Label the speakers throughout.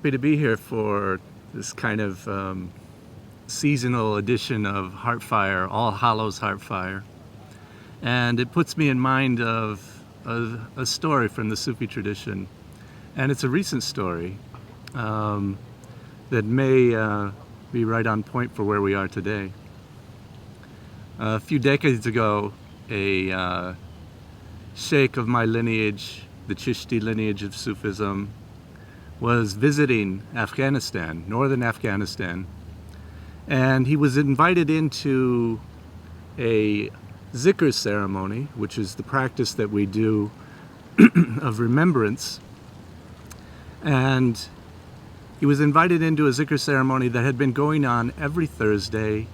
Speaker 1: happy to be here for this kind of seasonal edition of Heartfire, All Hallows Heartfire. And it puts me in mind of a story from the Sufi tradition. And it's a recent story that may be right on point for where we are today. A few decades ago, a sheikh of my lineage, the Chishti lineage of Sufism, was visiting Afghanistan, northern Afghanistan, and he was invited into a zikr ceremony, which is the practice that we do of remembrance. And he was invited into a zikr ceremony that had been going on every Thursday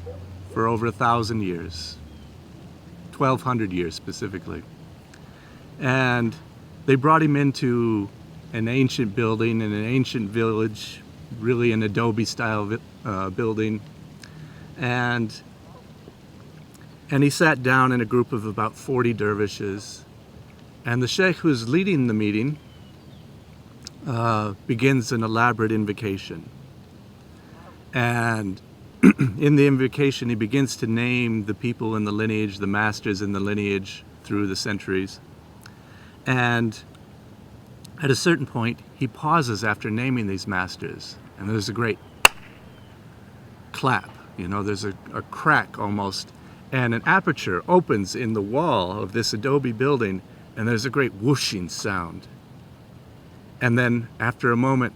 Speaker 1: for over 1,000 years, 1,200 years specifically. And they brought him into an ancient building in an ancient village, really an Adobe style building. And he sat down in a group of about 40 dervishes. And the sheikh who's leading the meeting begins an elaborate invocation. And in the invocation, he begins to name the people in the lineage, the masters in the lineage through the centuries. And at a certain point, he pauses after naming these masters, and there's a great clap, there's a crack almost, and an aperture opens in the wall of this Adobe building, and there's a great whooshing sound. And then, after a moment,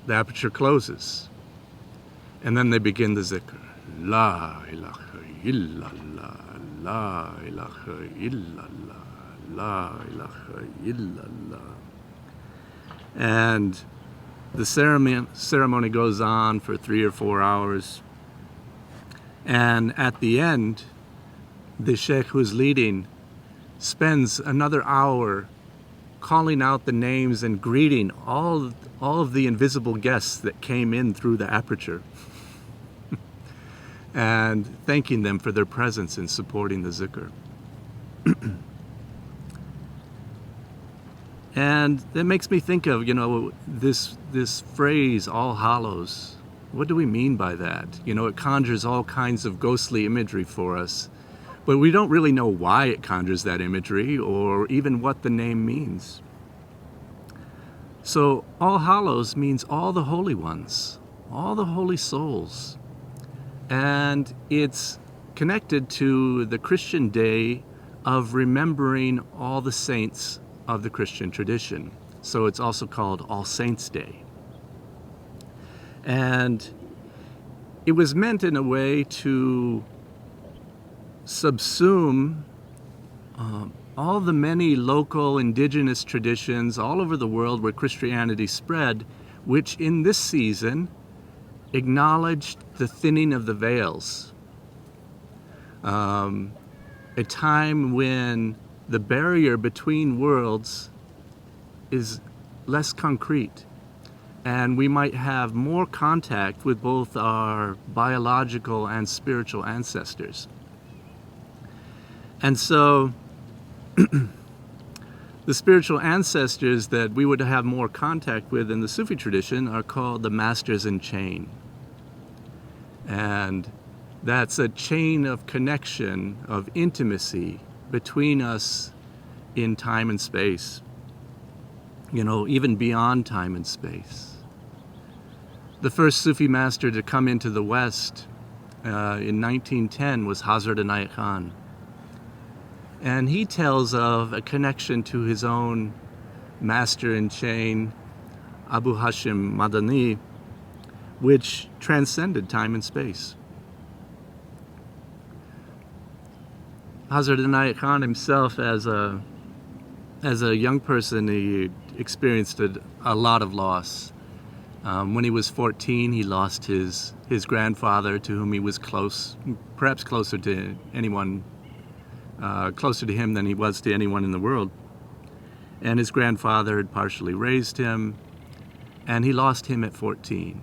Speaker 1: the aperture closes, and then they begin the zikr. La ilaha illallah, la ilaha illallah, la ilaha illallah. And the ceremony goes on for 3 or 4 hours. And at the end, the sheikh who's leading spends another hour calling out the names and greeting all of the invisible guests that came in through the aperture and thanking them for their presence in supporting the zikr. And that makes me think of, this phrase, All Hallows. What do we mean by that? It conjures all kinds of ghostly imagery for us, but we don't really know why it conjures that imagery or even what the name means. So All Hallows means all the holy ones, all the holy souls. And it's connected to the Christian day of remembering all the saints of the Christian tradition. So it's also called All Saints' Day. And it was meant in a way to subsume all the many local indigenous traditions all over the world where Christianity spread, which in this season acknowledged the thinning of the veils. A time when the barrier between worlds is less concrete, and we might have more contact with both our biological and spiritual ancestors. And so the spiritual ancestors that we would have more contact with in the Sufi tradition are called the masters in chain. And that's a chain of connection, of intimacy between us in time and space, even beyond time and space. The first Sufi master to come into the West in 1910 was Hazrat Inayat Khan. And he tells of a connection to his own master in chain, Abu Hashim Madani, which transcended time and space. Hazrat Inayat Khan himself, as a young person, he experienced a lot of loss. When he was 14, he lost his grandfather, to whom he was close, perhaps closer to anyone, closer to him than he was to anyone in the world. And his grandfather had partially raised him, and he lost him at 14.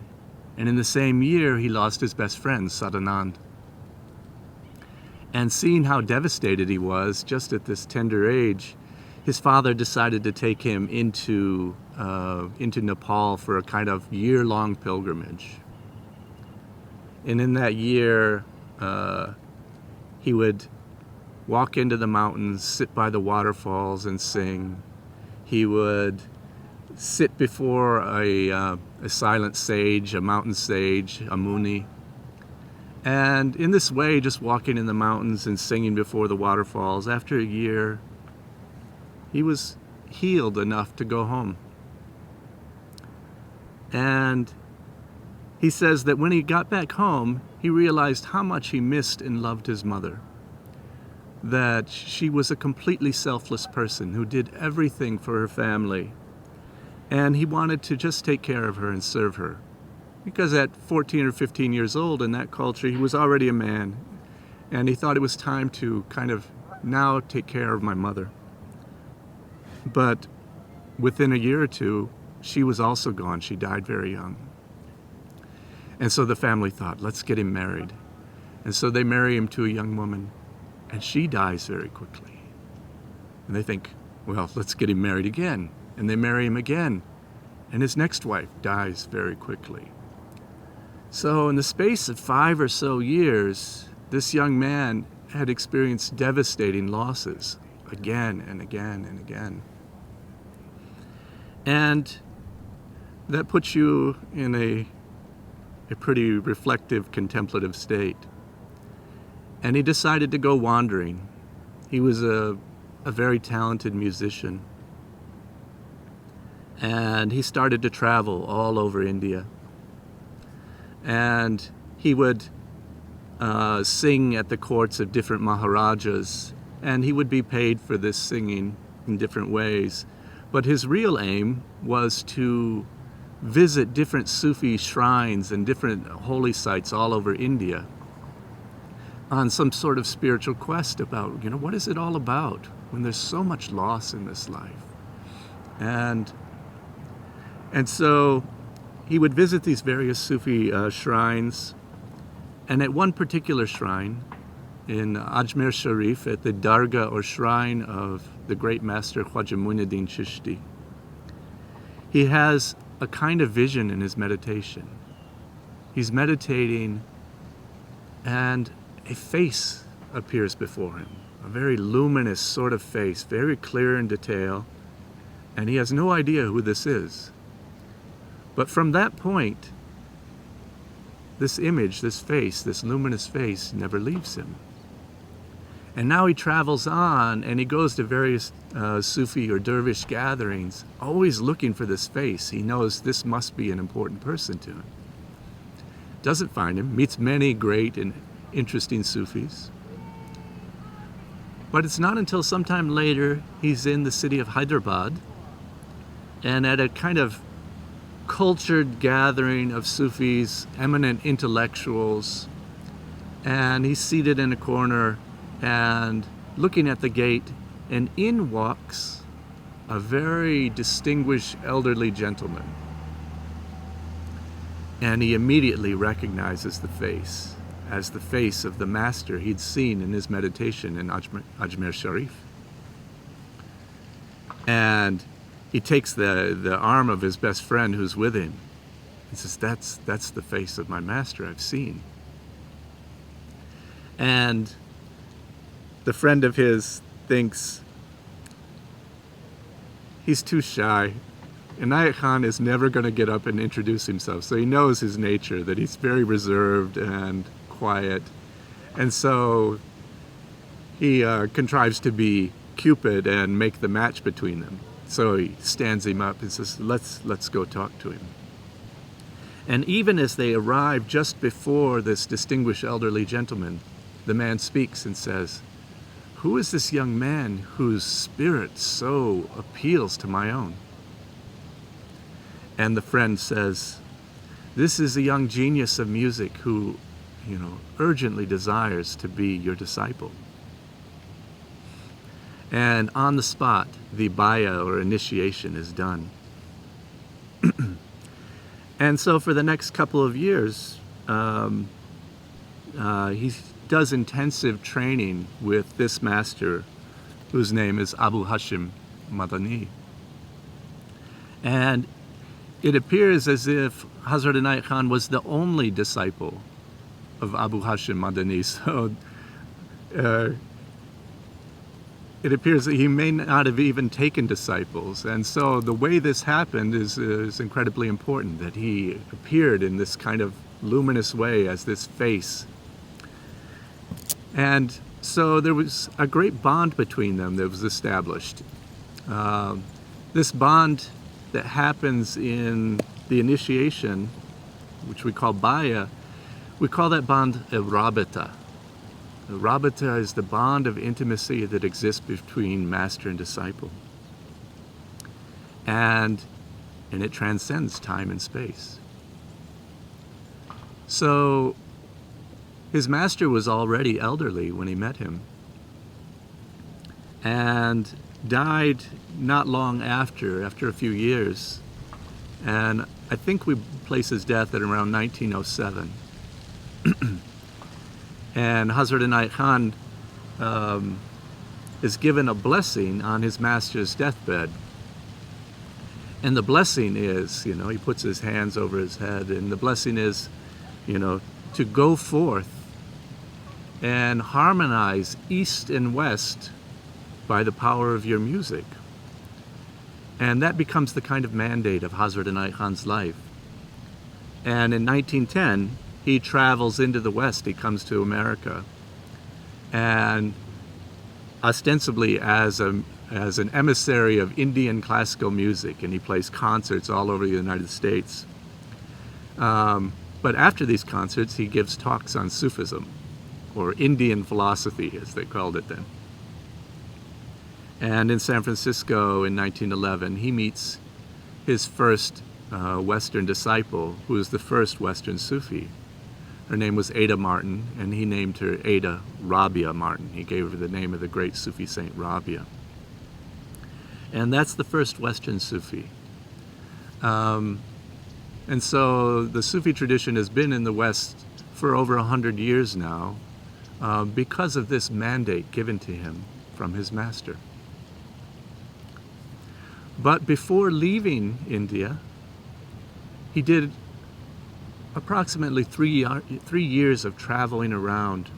Speaker 1: And in the same year, he lost his best friend, Sadanand. And seeing how devastated he was just at this tender age, his father decided to take him into Nepal for a kind of year-long pilgrimage. And in that year, he would walk into the mountains, sit by the waterfalls and sing. He would sit before a silent sage, a mountain sage, a muni. And in this way, just walking in the mountains and singing before the waterfalls, after a year, he was healed enough to go home. And he says that when he got back home, he realized how much he missed and loved his mother. That she was a completely selfless person who did everything for her family. And he wanted to just take care of her and serve her. Because at 14 or 15 years old in that culture, he was already a man. And he thought it was time to kind of now take care of my mother. But within a year or two, she was also gone. She died very young. And so the family thought, let's get him married. And so they marry him to a young woman. And she dies very quickly. And they think, well, let's get him married again. And they marry him again. And his next wife dies very quickly. So in the space of 5 or so years, this young man had experienced devastating losses again and again and again. And that puts you in a pretty reflective, contemplative state. And he decided to go wandering. He was a very talented musician. And he started to travel all over India. And he would sing at the courts of different Maharajas, and he would be paid for this singing in different ways. But his real aim was to visit different Sufi shrines and different holy sites all over India on some sort of spiritual quest about, what is it all about when there's so much loss in this life? And so he would visit these various Sufi shrines, and at one particular shrine in Ajmer Sharif, at the Dargah or shrine of the great master Khwaja Muinuddin Chishti, he has a kind of vision in his meditation. He's meditating, and a face appears before him, a very luminous sort of face, very clear in detail, and he has no idea who this is. But from that point, this image, this face, this luminous face never leaves him. And now he travels on, and he goes to various Sufi or dervish gatherings, always looking for this face. He knows this must be an important person to him. Doesn't find him, meets many great and interesting Sufis. But it's not until sometime later he's in the city of Hyderabad, and at a kind of cultured gathering of Sufis, eminent intellectuals, and he's seated in a corner and looking at the gate, and in walks a very distinguished elderly gentleman. And he immediately recognizes the face as the face of the master he'd seen in his meditation in Ajmer Sharif. And he takes the arm of his best friend who's with him. He says, that's the face of my master I've seen. And the friend of his thinks, he's too shy. Inayat Khan is never going to get up and introduce himself. So he knows his nature, that he's very reserved and quiet. And so he contrives to be Cupid and make the match between them. So he stands him up and says, let's go talk to him. And even as they arrive just before this distinguished elderly gentleman, the man speaks and says, "Who is this young man whose spirit so appeals to my own?" And the friend says, "This is a young genius of music who, urgently desires to be your disciple." And on the spot, the Baya or initiation is done. And so for the next couple of years, he does intensive training with this master, whose name is Abu Hashim, Madani. And it appears as if Hazrat Inayat Khan was the only disciple of Abu Hashim Madani. So it appears that he may not have even taken disciples. And so the way this happened is incredibly important, that he appeared in this kind of luminous way as this face. And so there was a great bond between them that was established. This bond that happens in the initiation, which we call Baya, we call that bond a rabita. The rabita is the bond of intimacy that exists between master and disciple. And it transcends time and space. So his master was already elderly when he met him, and died not long after a few years. And I think we place his death at around 1907. And Hazrat Inayat Khan is given a blessing on his master's deathbed. And the blessing is, he puts his hands over his head, and the blessing is, to go forth and harmonize east and west by the power of your music. And that becomes the kind of mandate of Hazrat Inayat Khan's life. And in 1910, he travels into the West. He comes to America, and ostensibly as an emissary of Indian classical music, and he plays concerts all over the United States. But after these concerts, he gives talks on Sufism, or Indian philosophy, as they called it then. And in San Francisco in 1911, he meets his first Western disciple, who was the first Western Sufi. Her name was Ada Martin, and he named her Ada Rabia Martin. He gave her the name of the great Sufi saint Rabia. And that's the first Western Sufi. And so the Sufi tradition has been in the West for over 100 years now, because of this mandate given to him from his master. But before leaving India, he did approximately 3 years of traveling around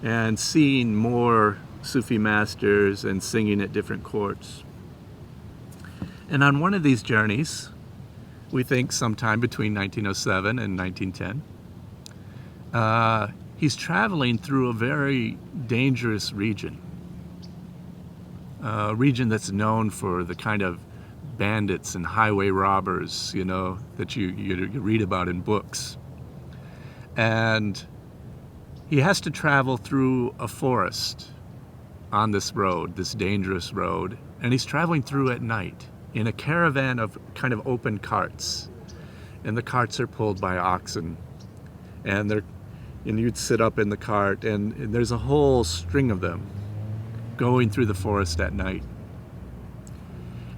Speaker 1: and seeing more Sufi masters and singing at different courts. And on one of these journeys, we think sometime between 1907 and 1910, he's traveling through a very dangerous region. A region that's known for the kind of bandits and highway robbers, that you read about in books. And he has to travel through a forest on this road, this dangerous road, and he's traveling through at night in a caravan of kind of open carts. And the carts are pulled by oxen, and you'd sit up in the cart, and there's a whole string of them going through the forest at night.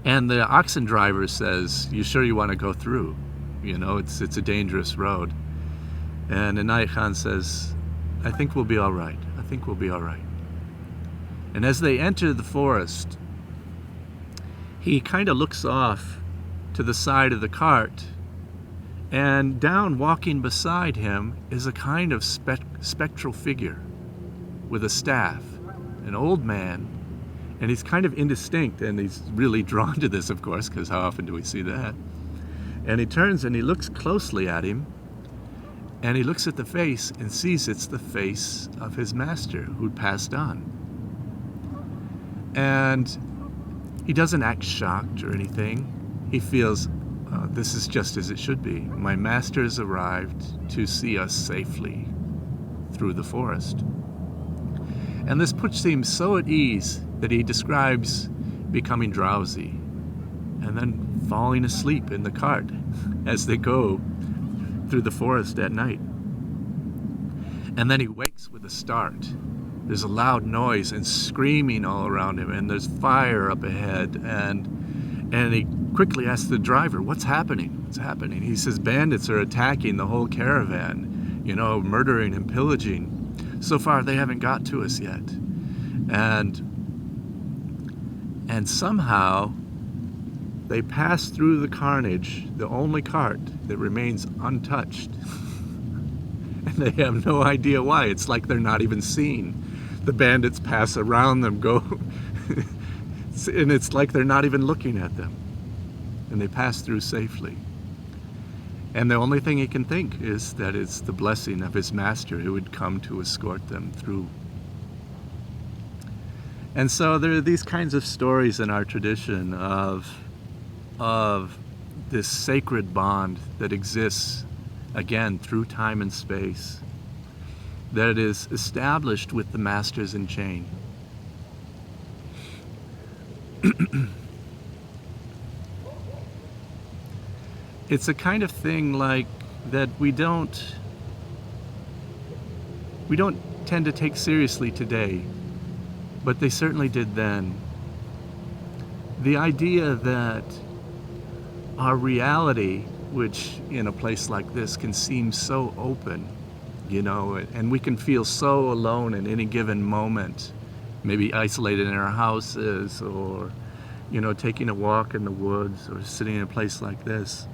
Speaker 1: And the oxen driver says, "You sure you want to go through? It's a dangerous road." And Inayat Khan says, "I think we'll be all right. I think we'll be all right." And as they enter the forest, he kind of looks off to the side of the cart, and down walking beside him is a kind of spectral figure with a staff, an old man. And he's kind of indistinct, and he's really drawn to this, of course, because how often do we see that? And he turns and he looks closely at him, and he looks at the face and sees it's the face of his master who'd passed on. And he doesn't act shocked or anything. He feels, this is just as it should be. My master has arrived to see us safely through the forest. And this puts him so at ease that he describes becoming drowsy and then falling asleep in the cart as they go through the forest at night. And then he wakes with a start. There's a loud noise and screaming all around him, and there's fire up ahead, and he quickly asks the driver, "What's happening? What's happening?" He says, "Bandits are attacking the whole caravan, murdering and pillaging. So far they haven't got to us yet." And And somehow they pass through the carnage, the only cart that remains untouched. And they have no idea why. It's like they're not even seen. The bandits pass around them, go, and it's like they're not even looking at them. And they pass through safely. And the only thing he can think is that it's the blessing of his master who would come to escort them through. And so there are these kinds of stories in our tradition of this sacred bond that exists, again, through time and space, that is established with the masters in chain. It's a kind of thing like that we don't tend to take seriously today, but they certainly did then. The idea that our reality, which in a place like this can seem so open, and we can feel so alone in any given moment, maybe isolated in our houses, or taking a walk in the woods, or sitting in a place like this.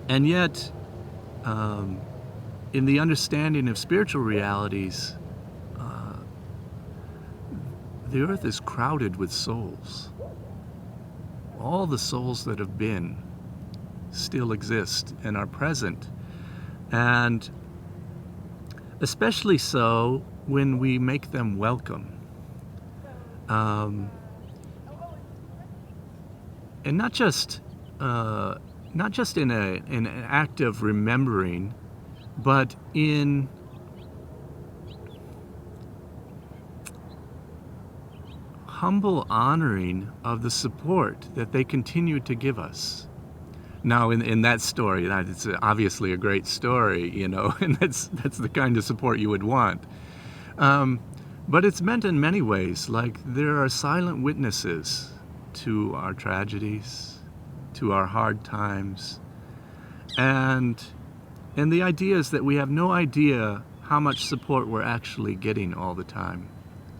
Speaker 1: And yet, in the understanding of spiritual realities, the earth is crowded with souls. All the souls that have been still exist and are present. And especially so when we make them welcome. And not just in an act of remembering, but in humble honoring of the support that they continue to give us. Now, in that story, it's obviously a great story, and that's the kind of support you would want. But it's meant in many ways, like there are silent witnesses to our tragedies, to our hard times, and the idea is that we have no idea how much support we're actually getting all the time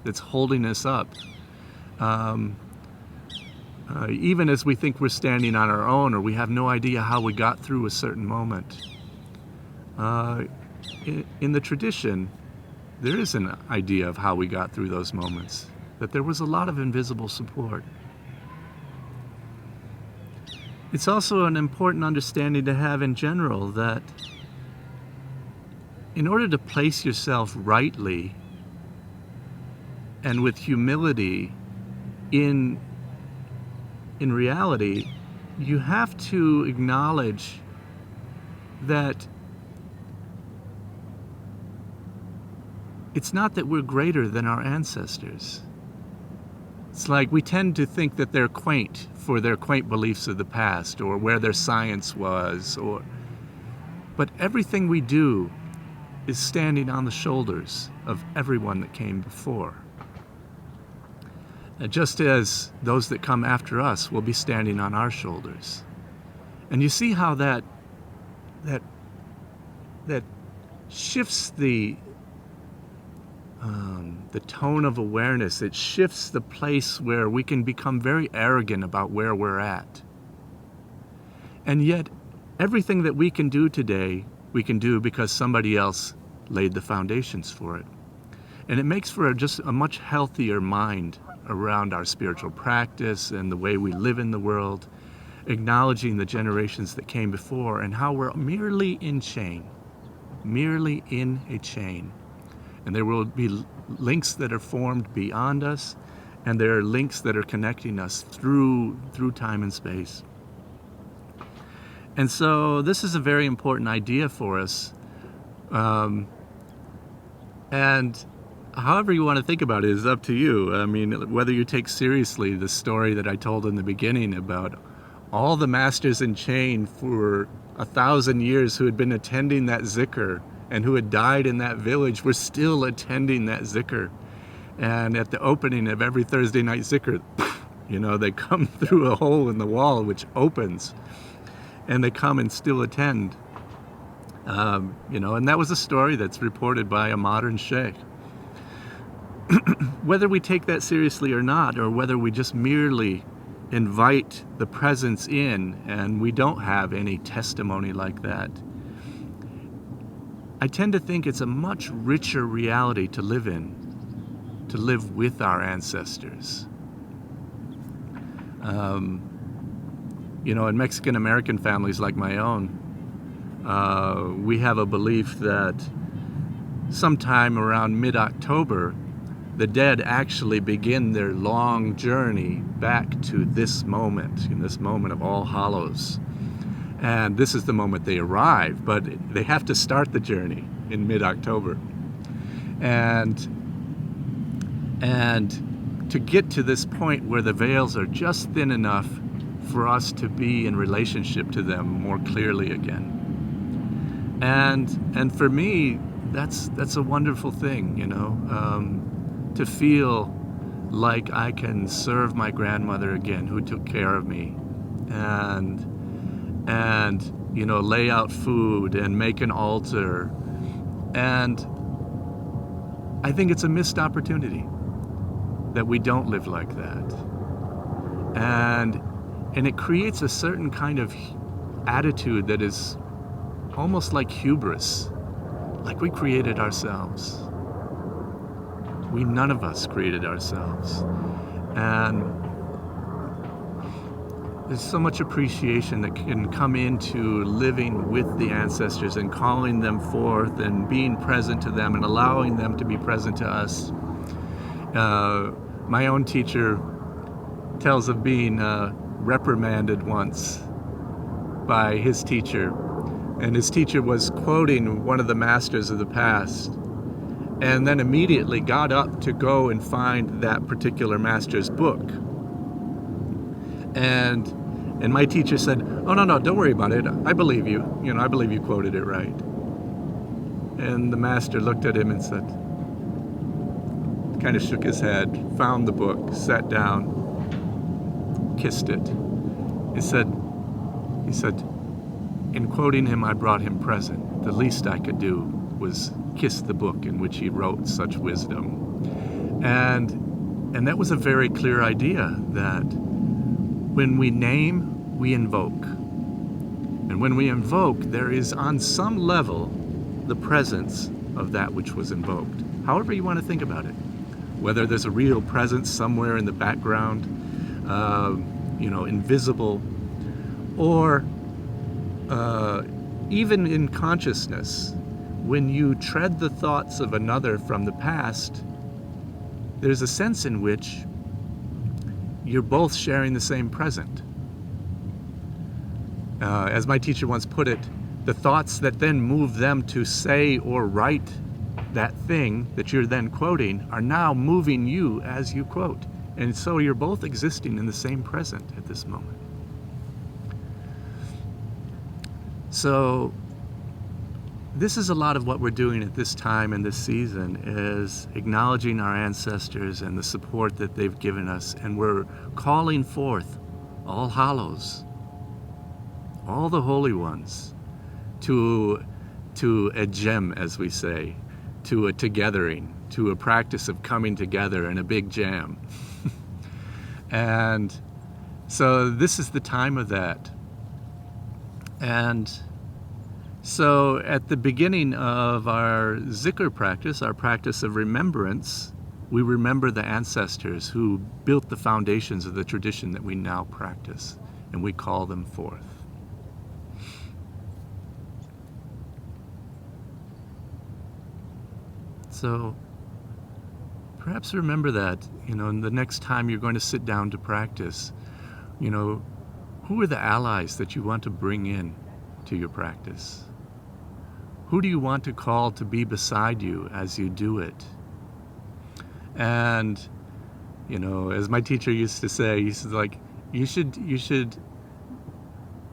Speaker 1: that's holding us up. Even as we think we're standing on our own, or we have no idea how we got through a certain moment. In the tradition, there is an idea of how we got through those moments, that there was a lot of invisible support. It's also an important understanding to have in general that in order to place yourself rightly and with humility in reality, you have to acknowledge that it's not that we're greater than our ancestors. It's like we tend to think that they're quaint for their quaint beliefs of the past, or where their science was, but everything we do is standing on the shoulders of everyone that came before. Just as those that come after us will be standing on our shoulders. And you see how that shifts the tone of awareness. It shifts the place where we can become very arrogant about where we're at. And yet, everything that we can do today, we can do because somebody else laid the foundations for it. And it makes for just a much healthier mind around our spiritual practice and the way we live in the world, acknowledging the generations that came before and how we're merely in a chain. And there will be links that are formed beyond us, and there are links that are connecting us through time and space. And so this is a very important idea for us. And however you want to think about it is up to you. I mean, whether you take seriously the story that I told in the beginning about all the masters in chain for 1,000 years who had been attending that zikr and who had died in that village were still attending that zikr. And at the opening of every Thursday night zikr, they come through a hole in the wall which opens, and they come and still attend. And that was a story that's reported by a modern sheikh. whether we take that seriously or not, or whether we just merely invite the presence in and we don't have any testimony like that, I tend to think it's a much richer reality to live in, to live with our ancestors. In Mexican American families like my own, we have a belief that sometime around mid-October, the dead actually begin their long journey back to this moment, in this moment of All Hallows. And this is the moment they arrive, but they have to start the journey in mid-October. And to get to this point where the veils are just thin enough for us to be in relationship to them more clearly again. And for me, that's a wonderful thing, to feel like I can serve my grandmother again, who took care of me, and lay out food and make an altar. And I think it's a missed opportunity that we don't live like that. And it creates a certain kind of attitude that is almost like hubris, like we created ourselves. None of us created ourselves. And there's so much appreciation that can come into living with the ancestors and calling them forth and being present to them and allowing them to be present to us. My own teacher tells of being reprimanded once by his teacher, and his teacher was quoting one of the masters of the past, and then immediately got up to go and find that particular master's book. And my teacher said, "Oh, no, don't worry about it. I believe you. I believe you quoted it right." And the master looked at him and said, kind of shook his head, found the book, sat down, kissed it. He said, "In quoting him, I brought him present. The least I could do was kiss the book in which he wrote such wisdom." And that was a very clear idea, that when we name, we invoke. And when we invoke, there is on some level the presence of that which was invoked. However you want to think about it. Whether there's a real presence somewhere in the background, invisible, or even in consciousness, when you tread the thoughts of another from the past, there's a sense in which you're both sharing the same present. As my teacher once put it, the thoughts that then move them to say or write that thing that you're then quoting are now moving you as you quote. And so you're both existing in the same present at this moment. So this is a lot of what we're doing at this time and this season, is acknowledging our ancestors and the support that they've given us. And we're calling forth all Hallows, all the holy ones, to a gem, as we say, to a togethering, to a practice of coming together in a big jam. And so this is the time of that. And so at the beginning of our zikr practice, our practice of remembrance, we remember the ancestors who built the foundations of the tradition that we now practice, and we call them forth. So perhaps remember that, and the next time you're going to sit down to practice, who are the allies that you want to bring in to your practice? Who do you want to call to be beside you as you do it? And, as my teacher used to say, he said, you should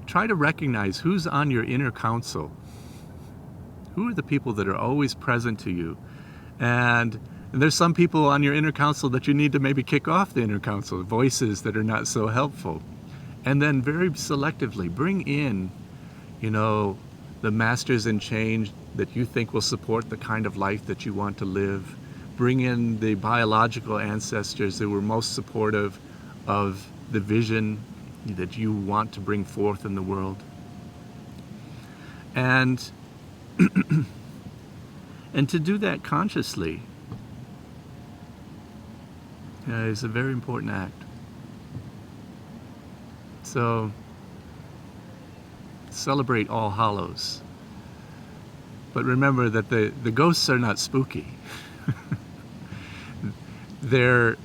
Speaker 1: try to recognize who's on your inner council. Who are the people that are always present to you? And there's some people on your inner council that you need to maybe kick off the inner council, voices that are not so helpful. And then very selectively bring in, the masters in change that you think will support the kind of life that you want to live. bring in the biological ancestors that were most supportive of the vision that you want to bring forth in the world. And and to do that consciously is a very important act. So celebrate All Hallows. But remember that the ghosts are not spooky. They're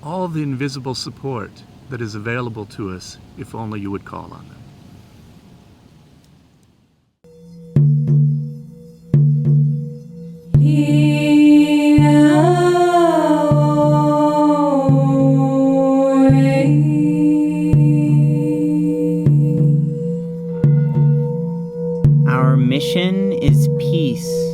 Speaker 1: all the invisible support that is available to us if only you would call on them.
Speaker 2: Our mission is peace.